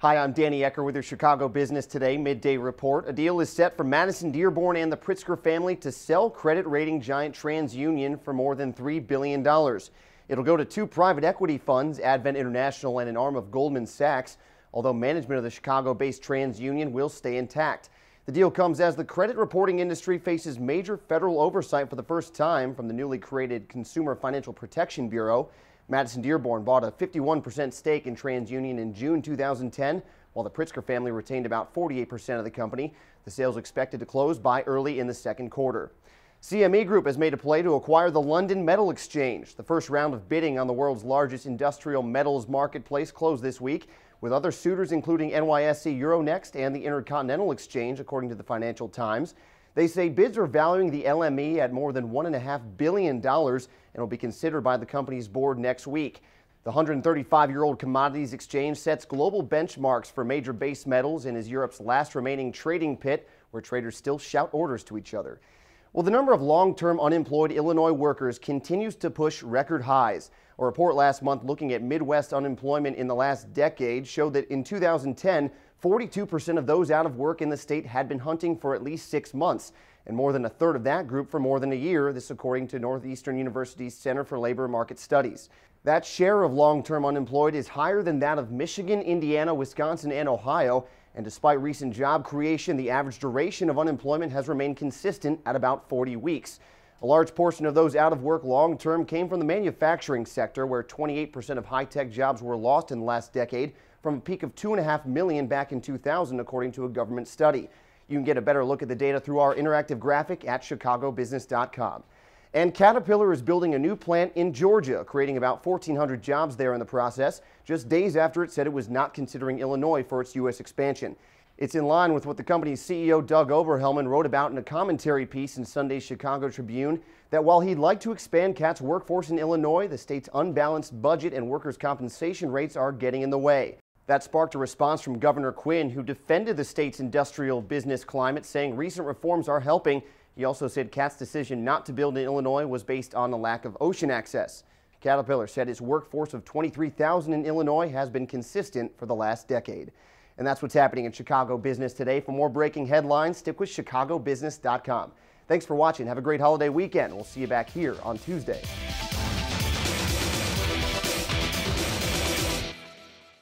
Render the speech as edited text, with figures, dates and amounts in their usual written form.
Hi, I'm Danny Ecker with your Chicago Business Today midday report. A deal is set for Madison Dearborn and the Pritzker family to sell credit rating giant TransUnion for more than $3 billion. It'll go to two private equity funds, Advent International and an arm of Goldman Sachs, although management of the Chicago-based TransUnion will stay intact. The deal comes as the credit reporting industry faces major federal oversight for the first time from the newly created Consumer Financial Protection Bureau. Madison Dearborn bought a 51% stake in TransUnion in June 2010, while the Pritzker family retained about 48% of the company. The sale is expected to close by early in the second quarter. CME Group has made a play to acquire the London Metal Exchange. The first round of bidding on the world's largest industrial metals marketplace closed this week, with other suitors including NYSE Euronext and the Intercontinental Exchange, according to the Financial Times. They say bids are valuing the LME at more than $1.5 billion and will be considered by the company's board next week. The 135-year-old commodities exchange sets global benchmarks for major base metals and is Europe's last remaining trading pit where traders still shout orders to each other. Well, the number of long-term unemployed Illinois workers continues to push record highs. A report last month looking at Midwest unemployment in the last decade showed that in 2010, 42% of those out of work in the state had been hunting for at least 6 months, and more than a third of that group for more than a year, this according to Northeastern University's Center for Labor Market Studies. That share of long-term unemployed is higher than that of Michigan, Indiana, Wisconsin, and Ohio, and despite recent job creation, the average duration of unemployment has remained consistent at about 40 weeks. A large portion of those out of work long-term came from the manufacturing sector, where 28% of high-tech jobs were lost in the last decade, from a peak of 2.5 million back in 2000, according to a government study. You can get a better look at the data through our interactive graphic at chicagobusiness.com. And Caterpillar is building a new plant in Georgia, creating about 1,400 jobs there in the process, just days after it said it was not considering Illinois for its U.S. expansion. It's in line with what the company's CEO Doug Oberhelman wrote about in a commentary piece in Sunday's Chicago Tribune, that while he'd like to expand CAT's workforce in Illinois, the state's unbalanced budget and workers' compensation rates are getting in the way. That sparked a response from Governor Quinn, who defended the state's industrial business climate, saying recent reforms are helping. He also said CAT's decision not to build in Illinois was based on the lack of ocean access. Caterpillar said its workforce of 23,000 in Illinois has been consistent for the last decade. And that's what's happening in Chicago Business today. For more breaking headlines, stick with chicagobusiness.com. Thanks for watching. Have a great holiday weekend. We'll see you back here on Tuesday.